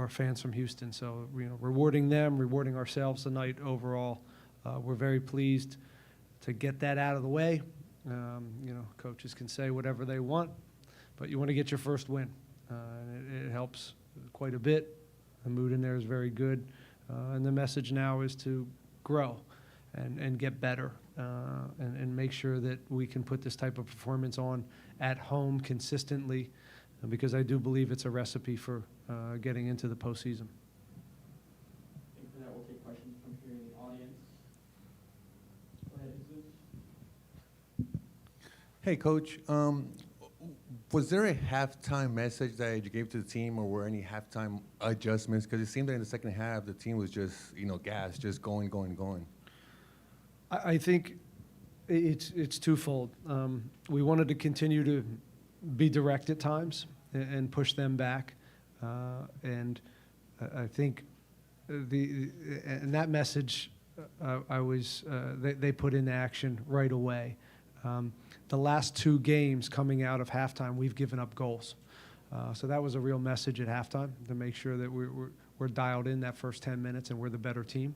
our fans from Houston. So, rewarding them, rewarding ourselves tonight overall. We're very pleased to get that out of the way. Coaches can say whatever they want, but you want to get your first win. And it helps quite a bit. The mood in there is very good. And the message now is to grow and get better and make sure that we can put this type of performance on at home consistently, because I do believe it's a recipe for getting into the postseason. And for that, we'll take questions from here in the audience. Go ahead, Jesus. Hey, Coach. Was there a halftime message that you gave to the team, or were any halftime adjustments? Because it seemed that in the second half, the team was just, gas, just going. I think it's twofold. We wanted to continue to be direct at times and push them back, and I think that message they put into action right away. The last two games coming out of halftime, we've given up goals. So that was a real message at halftime, to make sure that we're dialed in that first 10 minutes and we're the better team.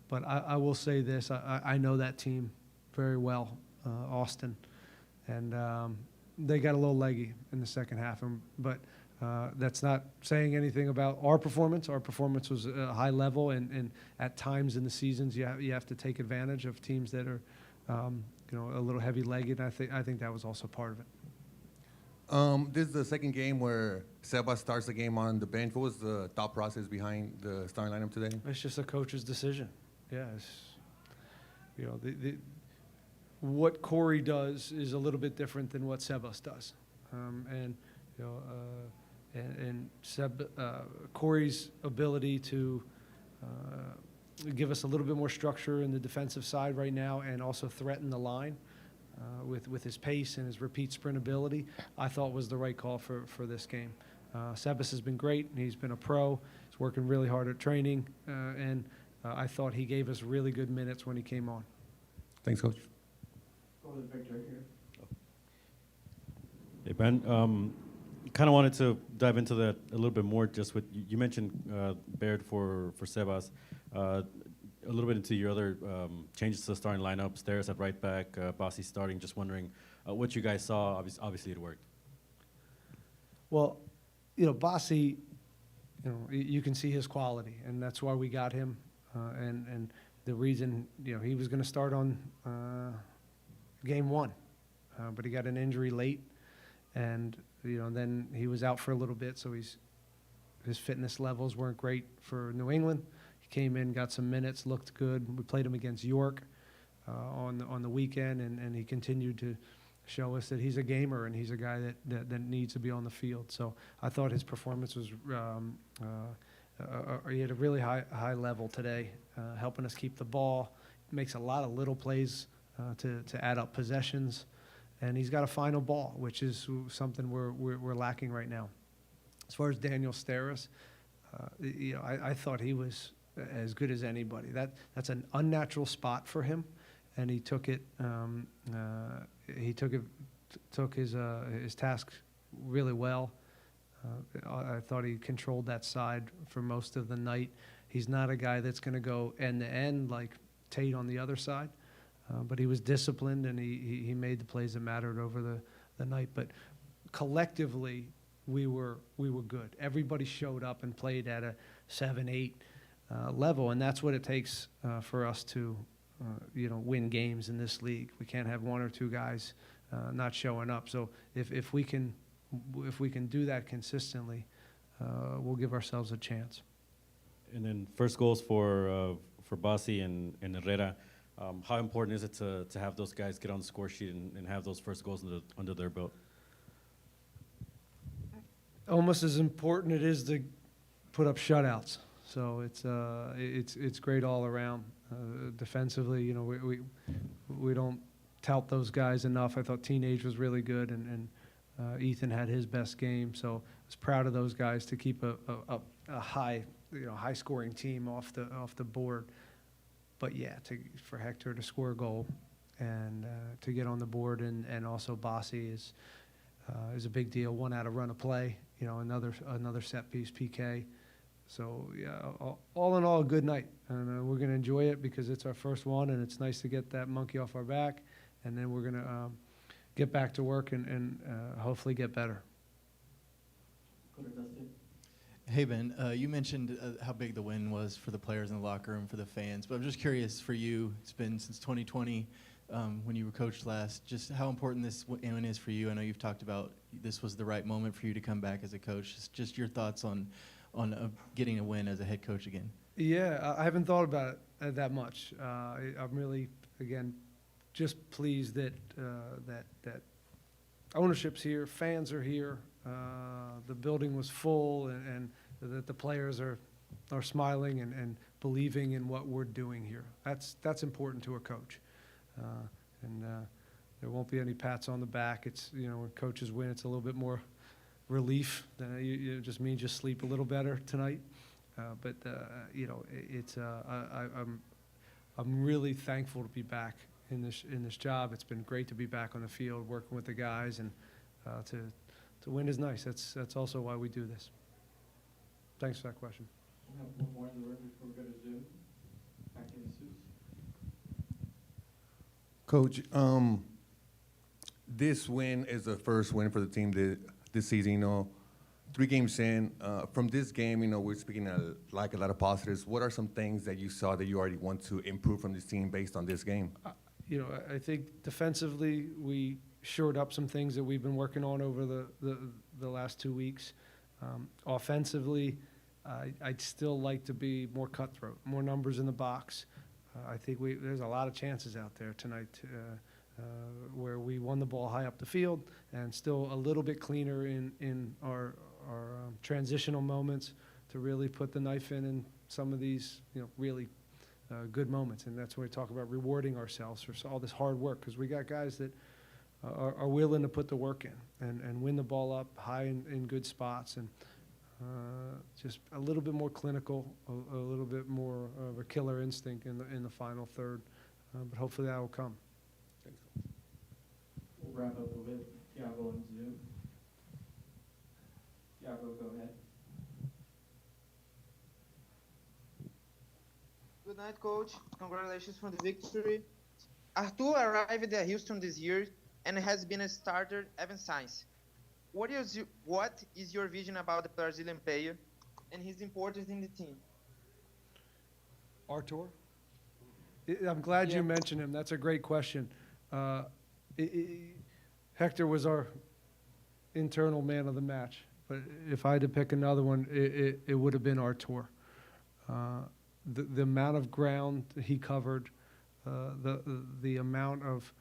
But I will say this, I know that team very well, Austin, and they got a little leggy in the second half. But that's not saying anything about our performance. Our performance was a high level, and at times in the seasons you have to take advantage of teams that are a little heavy-legged. I think that was also part of it. This is the second game where Seba starts the game on the bench. What was the thought process behind the starting lineup today? It's just a coach's decision. Yeah, what Corey does is a little bit different than what Sebas does, and Corey's ability to give us a little bit more structure in the defensive side right now, and also threaten the line with his pace and his repeat sprint ability, I thought was the right call for this game. Sebas has been great. He's been a pro. He's working really hard at training, and I thought he gave us really good minutes when he came on. Thanks, Coach. Go with Victor here. Hey, Ben. Kind of wanted to dive into that a little bit more. Just with you mentioned Baird for Sebas. A little bit into your other changes to the starting lineup. Steres at right back, Bassi starting. Just wondering what you guys saw. Obviously, it worked. Well, Bassi, you can see his quality, and that's why we got him. And the reason, he was going to start on game one, but he got an injury late, and then he was out for a little bit, so his fitness levels weren't great for New England. He came in, got some minutes, looked good. We played him against York on the weekend, and he continued to show us that he's a gamer and he's a guy that needs to be on the field. So I thought his performance was he had a really high level today, helping us keep the ball. Makes a lot of little plays to add up possessions, and he's got a final ball, which is something we're lacking right now. As far as Daniel Steres, I thought he was as good as anybody. That's an unnatural spot for him, and he took it. He took his task really well. I thought he controlled that side for most of the night. He's not a guy that's going to go end to end like Tate on the other side, but he was disciplined, and he made the plays that mattered over the night. But collectively, we were good. Everybody showed up and played at a 7-8 level, and that's what it takes for us to win games in this league. We can't have one or two guys not showing up. So if we can do that consistently, we'll give ourselves a chance. And then first goals for Bassi and Herrera. How important is it to have those guys get on the score sheet and have those first goals under their belt? Almost as important it is to put up shutouts. So it's great all around. Defensively, we don't tout those guys enough. I thought Teenage was really good, and Ethan had his best game. So I was proud of those guys to keep a high scoring team off the board. But yeah, for Hector to score a goal and to get on the board, and also Bassi is a big deal. One out of run of play. another set piece PK. So yeah, all in all, a good night, and we're gonna enjoy it because it's our first one, and it's nice to get that monkey off our back, and then we're gonna get back to work and hopefully get better. Go to Dustin. Hey, Ben, you mentioned how big the win was for the players in the locker room, for the fans, but I'm just curious for you, it's been since 2020 when you were coached last, just how important this win is for you. I know you've talked about this was the right moment for you to come back as a coach. Just your thoughts on getting a win as a head coach again. Yeah, I haven't thought about it that much. I'm really, again, just pleased that that ownership's here, fans are here, the building was full, and that the players are smiling and believing in what we're doing here. That's important to a coach, and there won't be any pats on the back. It's when coaches win, it's a little bit more relief. It just means you sleep a little better tonight. But it's I'm really thankful to be back in this job. It's been great to be back on the field, working with the guys, and to win is nice. That's also why we do this. Thanks for that question. We have one more in the room before we go to Zoom. Back to Jesus. Coach, this win is the first win for the team this season. 3 games in, from this game, we're speaking like a lot of positives. What are some things that you saw that you already want to improve from this team based on this game? I think defensively we shored up some things that we've been working on over the last 2 weeks. Offensively, I'd still like to be more cutthroat, more numbers in the box. I think there's a lot of chances out there tonight where we won the ball high up the field, and still a little bit cleaner in our transitional moments to really put the knife in some of these really good moments. And that's when we talk about rewarding ourselves for all this hard work, because we got guys that are willing to put the work in and win the ball up high in good spots, and just a little bit more clinical, a little bit more of a killer instinct in the final third. But hopefully that will come. We'll wrap up with Thiago on Zoom. Thiago, go ahead. Good night, Coach. Congratulations for the victory. Arthur arrived at Houston this year and has been a starter ever since. What is your vision about the Brazilian player and his importance in the team? Artur? I'm glad you Yeah. mentioned him. That's a great question. Hector was our internal man of the match, but if I had to pick another one, it would have been Artur. The amount of ground that he covered, the amount of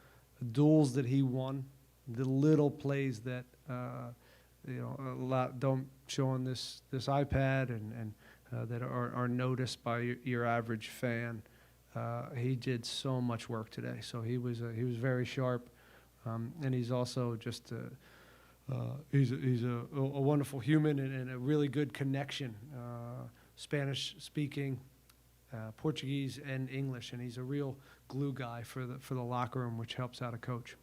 duels that he won, the little plays that a lot don't show on this iPad and that are noticed by your average fan. He did so much work today. So he was very sharp, and he's also just he's a wonderful human and a really good connection, Spanish speaking, Portuguese and English, and he's a real glue guy for the locker room, which helps out a coach.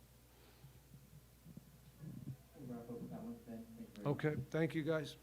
We'll wrap up with that one, Ben. Thank you very much. Okay, thank you guys.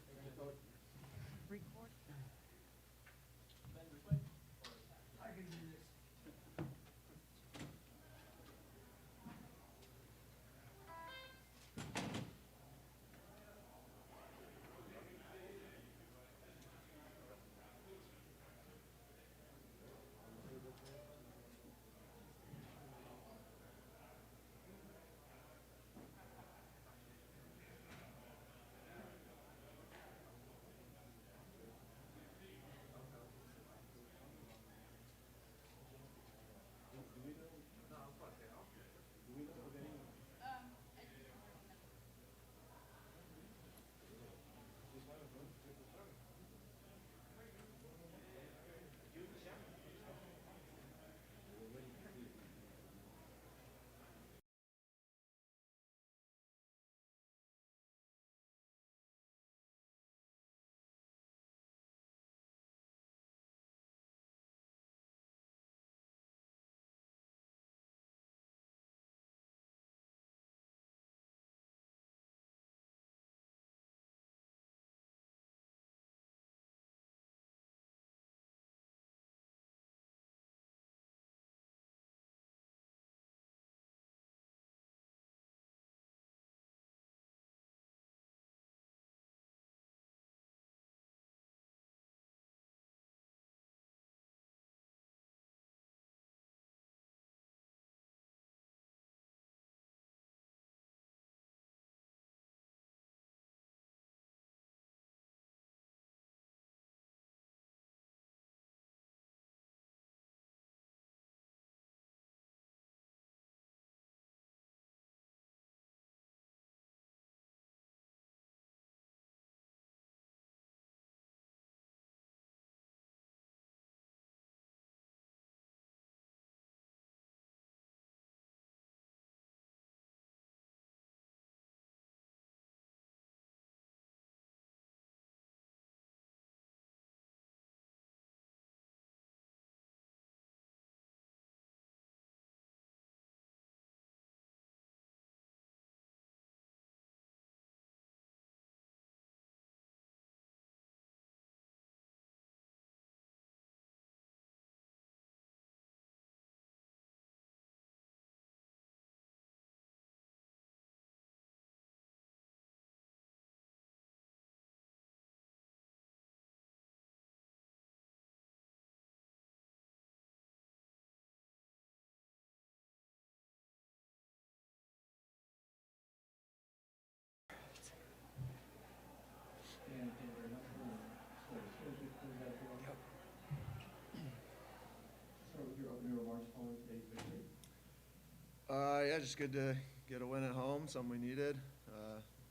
Yeah, just good to get a win at home, something we needed.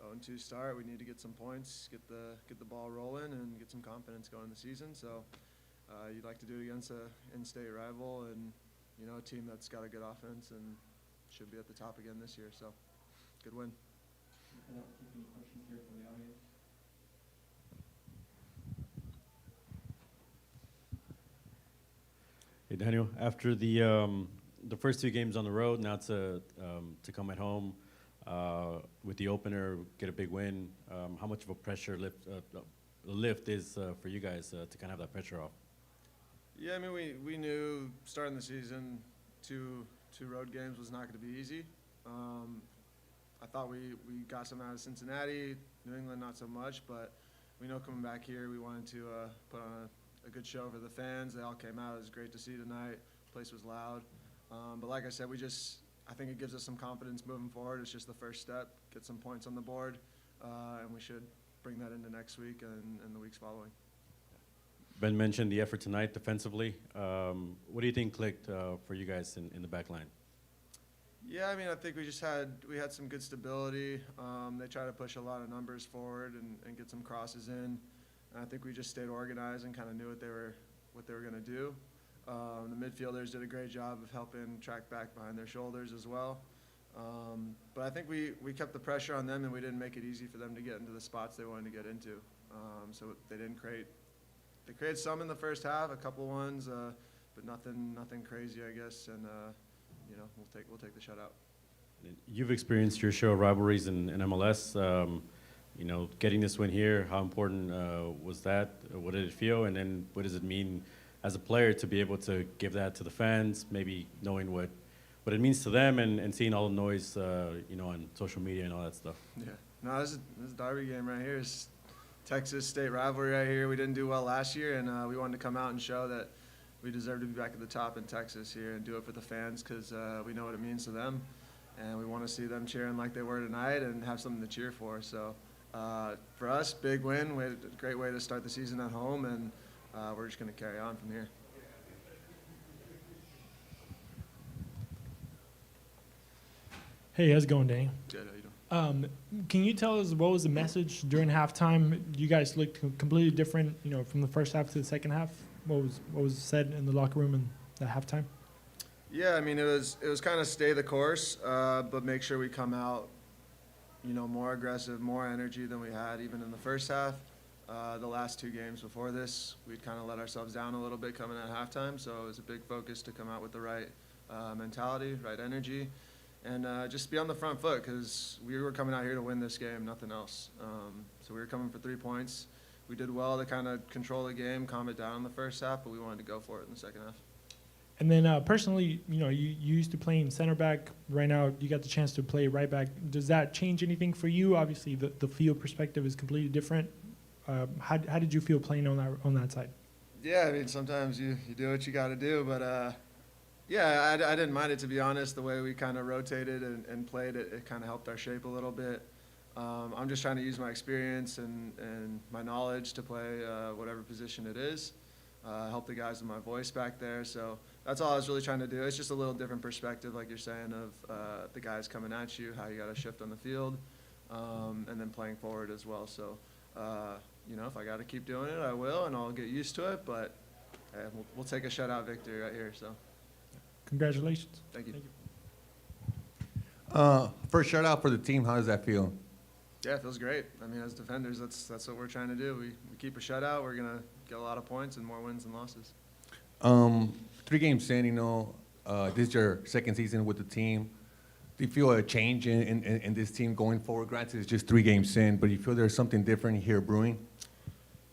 0-2 start, we need to get some points, get the ball rolling, and get some confidence going in the season. So you'd like to do it against a in-state rival and, you know, a team that's got a good offense and should be at the top again this year. So good win. And I'll take any questions here from the audience. Hey, Daniel, after the first 2 games on the road, now to come at home with the opener, get a big win, how much of a pressure lift is for you guys to kind of have that pressure off? Yeah, I mean, we knew starting the season, two road games was not going to be easy. I thought we got some out of Cincinnati, New England not so much, but we know coming back here we wanted to put on a good show for the fans. They all came out. It was great to see tonight. The place was loud. But like I said, I think it gives us some confidence moving forward. It's just the first step, get some points on the board, and we should bring that into next week and the weeks following. Ben mentioned the effort tonight defensively. What do you think clicked for you guys in the back line? Yeah, I mean, I think we had some good stability. They tried to push a lot of numbers forward and get some crosses in. And I think we just stayed organized and kind of knew what they were going to do. The midfielders did a great job of helping track back behind their shoulders as well. But I think we kept the pressure on them and we didn't make it easy for them to get into the spots they wanted to get into. So they didn't create. They created some in the first half, a couple ones, but nothing crazy, I guess. And you know, we'll take the shutout. You've experienced your share of rivalries in MLS. You know, getting this win here, how important was that? What did it feel? And then what does it mean as a player to be able to give that to the fans, maybe knowing what it means to them and seeing all the noise, you know, on social media and all that stuff? Yeah. No, this is a derby game right here. It's Texas state rivalry right here. We didn't do well last year, and we wanted to come out and show that we deserve to be back at the top in Texas here and do it for the fans because we know what it means to them, and we want to see them cheering like they were tonight and have something to cheer for. So for us, big win. We had a great way to start the season at home, and we're just going to carry on from here. Hey, how's it going, Danny? Good. How you doing? Can you tell us what was the message during halftime? You guys looked completely different, you know, from the first half to the second half. What was said in the locker room in the halftime? Yeah, I mean, it was kind of stay the course, but make sure we come out, you know, more aggressive, more energy than we had even in the first half. The last 2 games before this, we'd kind of let ourselves down a little bit coming at halftime, so it was a big focus to come out with the right mentality, right energy, and just be on the front foot because we were coming out here to win this game, nothing else. So we were coming for 3 points. We did well to kind of control the game, calm it down in the first half, but we wanted to go for it in the second half. And then personally, you know, you used to playing center back. Right now, you got the chance to play right back. Does that change anything for you? Obviously, the field perspective is completely different. How did you feel playing on that side? Yeah, I mean, sometimes you do what you got to do, but yeah, I didn't mind it, to be honest. The way we kind of rotated and played it kind of helped our shape a little bit. I'm just trying to use my experience and my knowledge to play whatever position it is, help the guys with my voice back there. So that's all I was really trying to do. It's just a little different perspective, like you're saying, of the guys coming at you, how you got to shift on the field, and then playing forward as well. So, you know, if I got to keep doing it, I will, and I'll get used to it. But we'll take a shutout victory right here. So, Congratulations. thank you. First shout out for the team. How does that feel? Yeah, it feels great. I mean, as defenders, that's what we're trying to do. We keep a shutout. We're gonna get a lot of points and more wins than losses. 3 games in, you know, this is your second season with the team. Do you feel a change in this team going forward? Granted, it's just 3 games in, but you feel there's something different here brewing?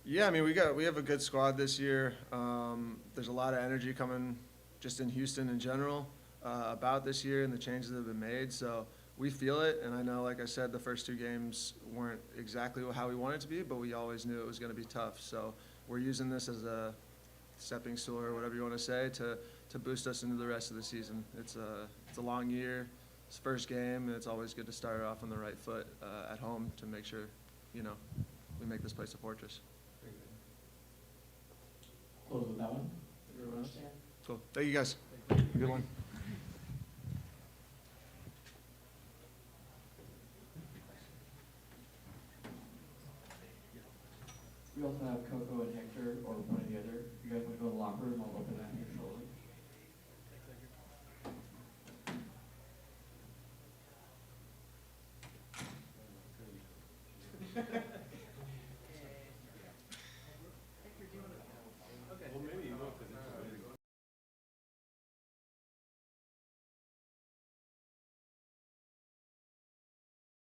Yeah, I mean, we have a good squad this year. There's a lot of energy coming just in Houston in general about this year and the changes that have been made. So we feel it, and I know, like I said, the first 2 games weren't exactly how we wanted it to be, but we always knew it was going to be tough. So we're using this as a stepping stool or whatever you want to say to boost us into the rest of the season. It's a long year. It's the first game, and it's always good to start off on the right foot at home to make sure, you know, we make this place a fortress. Close with that one. Everyone else? Cool. Thank you, guys. Good one. We also have Coco and Hector, or one or the other. You guys want to go to the locker room? I'll open that here shortly.